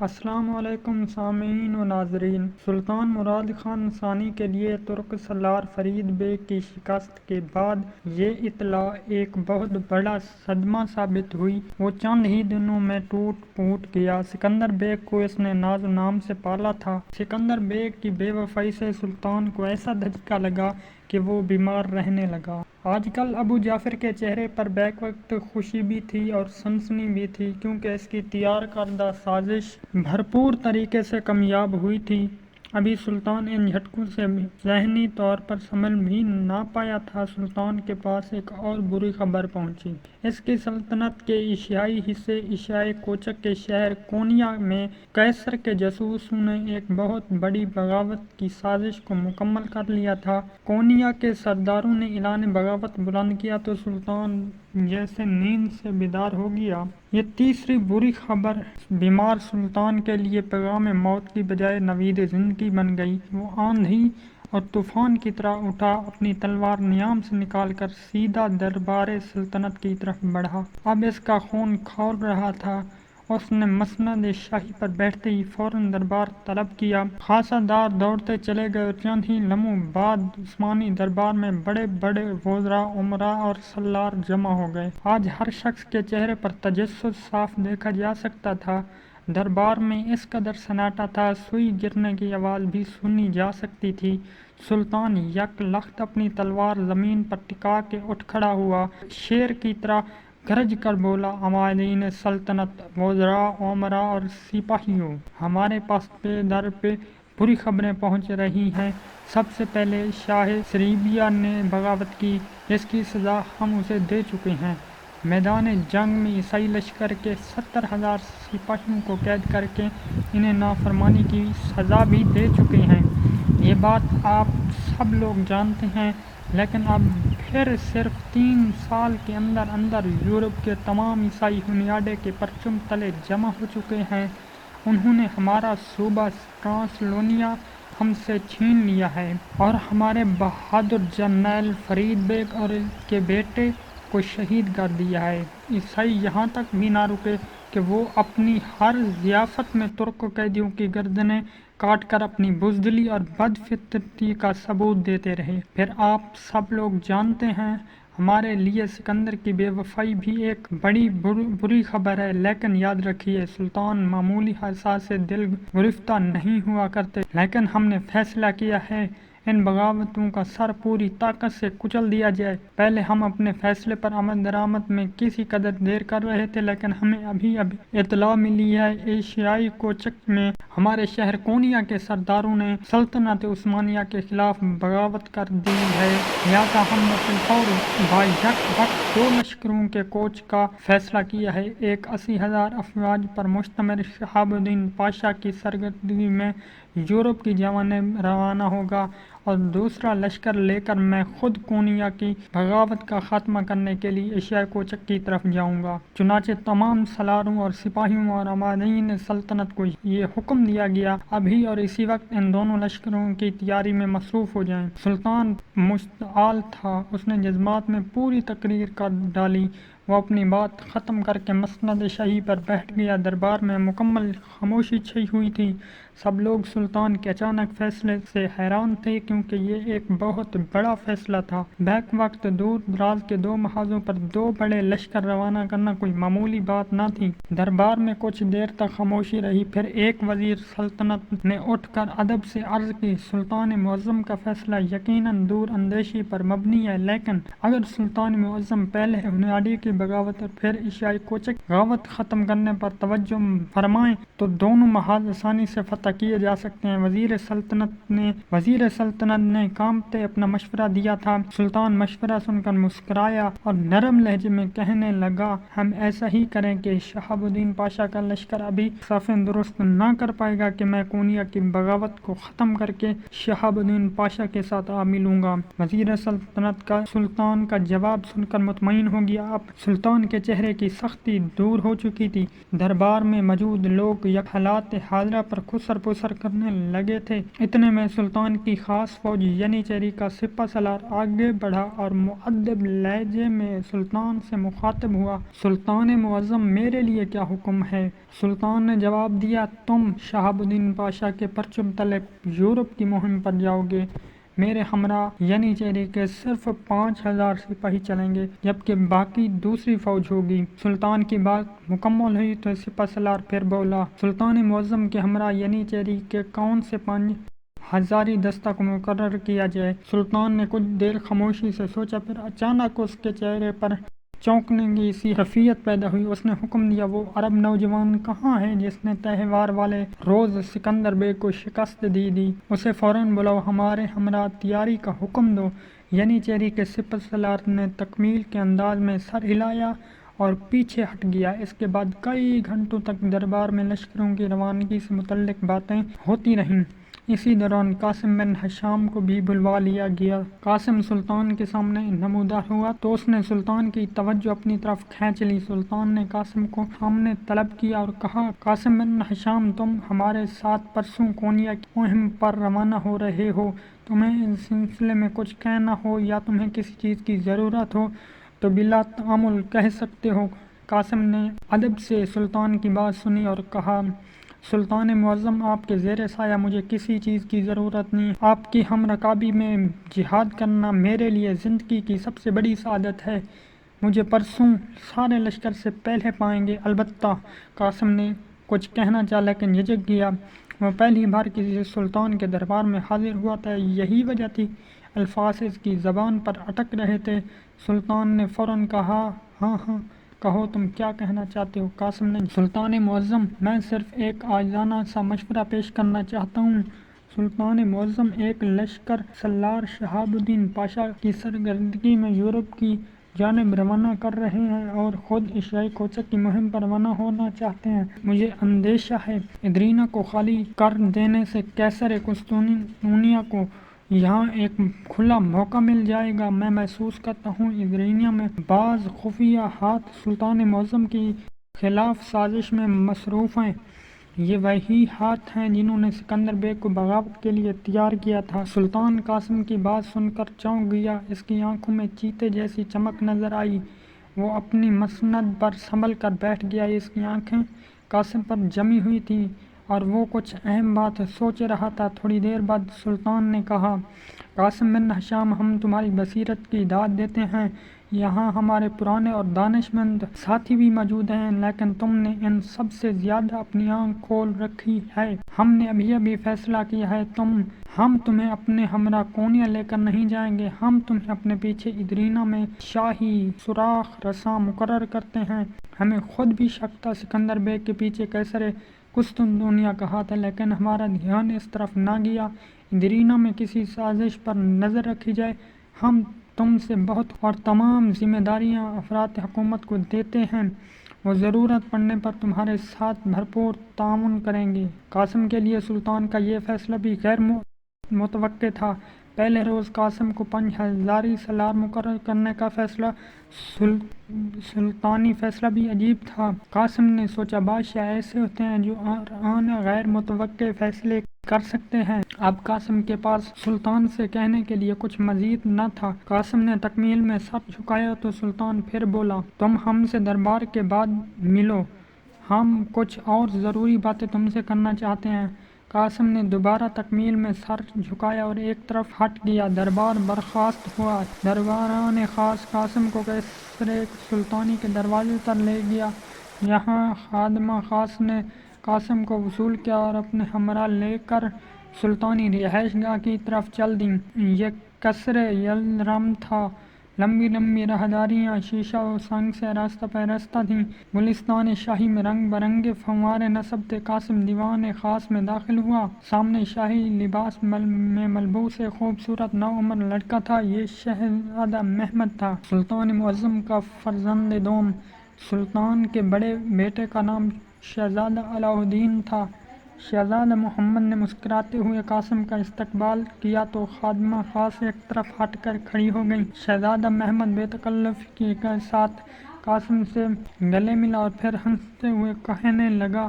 السلام علیکم سامعین و ناظرین۔ سلطان مراد خان ثانی کے لیے ترک سالار فرید بیگ کی شکست کے بعد یہ اطلاع ایک بہت بڑا صدمہ ثابت ہوئی۔ وہ چند ہی دنوں میں ٹوٹ پھوٹ گیا۔ سکندر بیگ کو اس نے ناز و نام سے پالا تھا۔ سکندر بیگ کی بے وفائی سے سلطان کو ایسا دھچکا لگا کہ وہ بیمار رہنے لگا۔ آج کل ابو جعفر کے چہرے پر بیک وقت خوشی بھی تھی اور سنسنی بھی تھی، کیونکہ اس کی تیار کردہ سازش بھرپور طریقے سے کامیاب ہوئی تھی۔ ابھی سلطان ان جھٹکوں سے ذہنی طور پر سنبھل بھی نہ پایا تھا، سلطان کے پاس ایک اور بری خبر پہنچی۔ اس کی سلطنت کے ایشیائی حصے ایشیائے کوچک کے شہر کونیا میں قیصر کے جاسوسوں نے ایک بہت بڑی بغاوت کی سازش کو مکمل کر لیا تھا۔ کونیا کے سرداروں نے اعلان بغاوت بلند کیا تو سلطان جیسے نیند سے بیدار ہو گیا۔ یہ تیسری بری خبر بیمار سلطان کے لیے پیغام موت کی بجائے نوید زندگی بن گئی۔ وہ آندھی اور طوفان کی طرح اٹھا، اپنی تلوار نیام سے نکال کر سیدھا دربار سلطنت کی طرف بڑھا۔ اب اس کا خون کھول رہا تھا۔ اس نے مسند شاہی پر بیٹھتے ہی فوراً دربار طلب کیا۔ خاصہ دار دوڑتے چلے گئے اور چند ہی لمحوں بعد عثمانی دربار میں بڑے بڑے وزراء، امراء اور سالار جمع ہو گئے۔ آج ہر شخص کے چہرے پر تجسس صاف دیکھا جا سکتا تھا۔ دربار میں اس قدر سناٹا تھا، سوئی گرنے کی آواز بھی سنی جا سکتی تھی۔ سلطان یک لخت اپنی تلوار زمین پر ٹکا کے اٹھ کھڑا ہوا، شیر کی طرح گرج کر بولا، عمائدین سلطنت، وزراء، امراء اور سپاہیوں، ہمارے پاس پہ در پہ بری خبریں پہنچ رہی ہیں۔ سب سے پہلے شاہ سربیا نے بغاوت کی، اس کی سزا ہم اسے دے چکے ہیں۔ میدان جنگ میں عیسائی لشکر کے 70,000 سپاہیوں کو قید کر کے انہیں نافرمانی کی سزا بھی دے چکے ہیں۔ یہ بات آپ سب لوگ جانتے ہیں، لیکن اب پھر صرف 3 سال کے اندر اندر یورپ کے تمام عیسائی ہنیاڈے کے پرچم تلے جمع ہو چکے ہیں۔ انہوں نے ہمارا صوبہ ٹرانسلونیا ہم سے چھین لیا ہے اور ہمارے بہادر جرنیل فرید بیگ اور کے بیٹے کو شہید کر دیا ہے۔ عیسائی یہاں تک بھی نہ رکے کہ وہ اپنی ہر ضیافت میں ترک قیدیوں کی گردنیں کاٹ کر اپنی بزدلی اور بد فطرتی کا ثبوت دیتے رہے۔ پھر آپ سب لوگ جانتے ہیں، ہمارے لیے سکندر کی بے وفائی بھی ایک بڑی بری خبر ہے، لیکن یاد رکھیے سلطان معمولی حادثات سے دل گرفتہ نہیں ہوا کرتے۔ لیکن ہم نے فیصلہ کیا ہے ان بغاوتوں کا سر پوری طاقت سے کچل دیا جائے۔ پہلے ہم اپنے فیصلے پر عمل درآمد میں کسی قدر دیر کر رہے تھے، لیکن ہمیں ابھی اطلاع ملی ہے ایشیائی کوچک میں ہمارے شہر کونیا کے سرداروں نے سلطنت عثمانیہ کے خلاف بغاوت کر دی ہے، لہٰذا ہم نے بالفور با یک وقت 2 لشکروں کے کوچ کا فیصلہ کیا ہے۔ ایک 80,000 افواج پر مشتمل شہاب الدین پاشا کی سرکردگی میں یورپ کی جانب روانہ ہوگا اور دوسرا لشکر لے کر میں خود کونیا کی بغاوت کا خاتمہ کرنے کے لیے ایشیائے کوچک کی طرف جاؤں گا۔ چنانچہ تمام سالاروں اور سپاہیوں اور عمائدین سلطنت کو یہ حکم دیا گیا، ابھی اور اسی وقت ان دونوں لشکروں کی تیاری میں مصروف ہو جائیں۔ سلطان مشتعل تھا، اس نے جذبات میں پوری تقریر کر ڈالی۔ وہ اپنی بات ختم کر کے مسند شاہی پر بیٹھ گیا۔ دربار میں مکمل خاموشی چھائی ہوئی تھی۔ سب لوگ سلطان کے اچانک فیصلے سے حیران تھے، کیونکہ یہ ایک بہت بڑا فیصلہ تھا۔ بیک وقت دور دراز کے 2 محاذوں پر 2 بڑے لشکر روانہ کرنا کوئی معمولی بات نہ تھی۔ دربار میں کچھ دیر تک خاموشی رہی، پھر ایک وزیر سلطنت نے اٹھ کر ادب سے عرض کی، سلطان معظم کا فیصلہ یقیناً دور اندیشی پر مبنی ہے، لیکن اگر سلطان معظم پہلے ہنیاڈے کی بغاوت اور پھر ایشیائے کوچک بغاوت ختم کرنے پر توجہ فرمائیں تو دونوں محاذ آسانی سے فتح کیے جا سکتے ہیں۔ وزیر سلطنت نے کانپتے اپنا مشورہ دیا تھا۔ سلطان مشورہ سن کر مسکرایا اور نرم لہجے میں کہنے لگا، ہم ایسا ہی کریں کہ شہاب الدین پاشا کا لشکر ابھی صفیں درست نہ کر پائے گا کہ میں کونیا کی بغاوت کو ختم کر کے شہاب الدین پاشا کے ساتھ آ ملوں گا۔ وزیر سلطنت کا سلطان کا جواب سن کر مطمئن ہو گیا۔ اب سلطان کے چہرے کی سختی دور ہو چکی تھی۔ دربار میں موجود لوگ یک حالات حاضرہ پر خسر پسر کرنے لگے تھے۔ اتنے میں سلطان کی خاص فوج ینیچیری کا سپہ سالار آگے بڑھا اور مؤدب لہجے میں سلطان سے مخاطب ہوا۔ سلطان معظم، میرے لیے کیا حکم ہے؟ سلطان نے جواب دیا، تم شہاب الدین پاشا کے پرچم تلے یورپ کی مہم پر جاؤ گے۔ میرے ہمراہ ینیچیری کے صرف 5000 سپاہی چلیں گے، جبکہ باقی دوسری فوج ہوگی۔ سلطان کی بات مکمل ہوئی تو سپہ سالار پھر بولا، سلطان معظم کے ہمراہ ینیچیری کے کون سے 5000 دستہ کو مقرر کیا جائے؟ سلطان نے کچھ دیر خاموشی سے سوچا، پھر اچانک اس کے چہرے پر چونکنے کی سی کیفیت پیدا ہوئی۔ اس نے حکم دیا، وہ عرب نوجوان کہاں ہے جس نے تہوار والے روز سکندر بیگ کو شکست دی تھی؟ اسے فوراً بلاؤ، ہمارے ہمراہ تیاری کا حکم دو۔ ینیچیری کے سپہ سالار نے تکمیل کے انداز میں سر ہلایا اور پیچھے ہٹ گیا۔ اس کے بعد کئی گھنٹوں تک دربار میں لشکروں کی روانگی سے متعلق باتیں ہوتی رہیں۔ اسی دوران قاسم بن ہشام کو بھی بلوا لیا گیا۔ قاسم سلطان کے سامنے نمودار ہوا تو اس نے سلطان کی توجہ اپنی طرف کھینچ لی۔ سلطان نے قاسم کو سامنے طلب کیا اور کہا، قاسم بن ہشام، تم ہمارے ساتھ پرسوں کونیا کی مہم پر روانہ ہو رہے ہو۔ تمہیں اس سلسلے میں کچھ کہنا ہو یا تمہیں کسی چیز کی ضرورت ہو تو بلا تعامل کہہ سکتے ہو۔ قاسم نے ادب سے سلطان کی بات سنی اور کہا، سلطان معظم، آپ کے زیر سایہ مجھے کسی چیز کی ضرورت نہیں۔ آپ کی ہم رکابی میں جہاد کرنا میرے لیے زندگی کی سب سے بڑی سعادت ہے۔ مجھے پرسوں سارے لشکر سے پہلے پائیں گے۔ البتہ قاسم نے کچھ کہنا چاہا لیکن جھجک گیا۔ وہ پہلی بار کسی سلطان کے دربار میں حاضر ہوا تھا، یہی وجہ تھی الفاظ اس کی زبان پر اٹک رہے تھے۔ سلطان نے فوراً کہا، ہاں ہاں کہو، تم کیا کہنا چاہتے ہو؟ قاسم نے، سلطان معظم، میں صرف ایک عاجزانہ سا مشورہ پیش کرنا چاہتا ہوں۔ سلطان معظم ایک لشکر سالار شہاب الدین پاشا کی سرکردگی میں یورپ کی جانب روانہ کر رہے ہیں اور خود ایشیائے کوچک کی مہم پر روانہ ہونا چاہتے ہیں۔ مجھے اندیشہ ہے ادرینا کو خالی کر دینے سے قیصر قسطنطنیہ کو یہاں ایک کھلا موقع مل جائے گا۔ میں محسوس کرتا ہوں ادرینا میں بعض خفیہ ہاتھ سلطان معظم کی خلاف سازش میں مصروف ہیں۔ یہ وہی ہاتھ ہیں جنہوں نے سکندر بیگ کو بغاوت کے لیے تیار کیا تھا۔ سلطان قاسم کی بات سن کر چونک گیا۔ اس کی آنکھوں میں چیتے جیسی چمک نظر آئی۔ وہ اپنی مسند پر سنبھل کر بیٹھ گیا۔ اس کی آنکھیں قاسم پر جمی ہوئی تھیں اور وہ کچھ اہم بات سوچ رہا تھا۔ تھوڑی دیر بعد سلطان نے کہا، قاسم بن ہشام، ہم تمہاری بصیرت کی داد دیتے ہیں۔ یہاں ہمارے پرانے اور دانش مند ساتھی بھی موجود ہیں، لیکن تم نے ان سب سے زیادہ اپنی آنکھ کھول رکھی ہے۔ ہم نے ابھی فیصلہ کیا ہے، ہم تمہیں اپنے ہمراہ کونیا لے کر نہیں جائیں گے۔ ہم تمہیں اپنے پیچھے ادرینا میں شاہی سوراخ رساں مقرر کرتے ہیں۔ ہمیں خود بھی شک تھا سکندر بیگ کے پیچھے قیصر قسطنطنیہ کا ہاتھ ہے، لیکن ہمارا دھیان اس طرف نہ گیا۔ ادرینا میں کسی سازش پر نظر رکھی جائے۔ ہم تم سے بہت اور تمام ذمہ داریاں افراط حکومت کو دیتے ہیں۔ وہ ضرورت پڑنے پر تمہارے ساتھ بھرپور تعاون کریں گے۔ قاسم کے لیے سلطان کا یہ فیصلہ بھی غیر متوقع تھا۔ پہلے روز قاسم کو 5000 سالار مقرر کرنے کا فیصلہ سلطانی فیصلہ بھی عجیب تھا۔ قاسم نے سوچا، بادشاہ ایسے ہوتے ہیں جو غیر متوقع فیصلے کر سکتے ہیں۔ اب قاسم کے پاس سلطان سے کہنے کے لیے کچھ مزید نہ تھا۔ قاسم نے تکمیل میں سر جھکایا تو سلطان پھر بولا، تم ہم سے دربار کے بعد ملو، ہم کچھ اور ضروری باتیں تم سے کرنا چاہتے ہیں۔ قاسم نے دوبارہ تکمیل میں سر جھکایا اور ایک طرف ہٹ گیا۔ دربار برخاست ہوا۔ درباران خاص قاسم کو قیصر سلطانی کے دروازے تک لے گیا۔ یہاں خادمہ خاص نے قاسم کو وصول کیا اور اپنے ہمراہ لے کر سلطانی رہائش گاہ کی طرف چل دیں۔ یہ قصر یلدرم تھا۔ لمبی لمبی راہداریاں شیشہ و سنگ سے راستہ پیراستہ تھیں۔ گلستان شاہی میں رنگ برنگے فوارے نصب تھے۔ قاسم دیوان خاص میں داخل ہوا۔ سامنے شاہی لباس میں ملبوس ایک خوبصورت نوعمر لڑکا تھا۔ یہ شہزادہ محمد تھا، سلطان معظم کا فرزند دوم۔ سلطان کے بڑے بیٹے کا نام شہزادہ علاء الدین تھا۔ شہزادہ محمد نے مسکراتے ہوئے قاسم کا استقبال کیا تو خادمہ خاص ایک طرف ہٹ کر کھڑی ہو گئیں۔ شہزادہ محمد بے تکلفی کے ساتھ قاسم سے گلے ملا اور پھر ہنستے ہوئے کہنے لگا،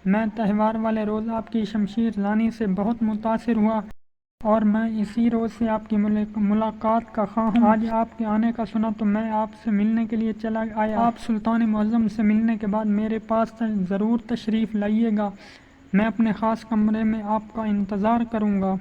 میں تہوار والے روز آپ کی شمشیر زانی سے بہت متاثر ہوا اور میں اسی روز سے آپ کی ملاقات کا خواہاں ہوں۔ آج آپ کے آنے کا سنا تو میں آپ سے ملنے کے لیے چلا آیا۔ آپ سلطان معظم سے ملنے کے بعد میرے پاس ضرور تشریف لائیے گا، میں اپنے خاص کمرے میں آپ کا انتظار کروں گا۔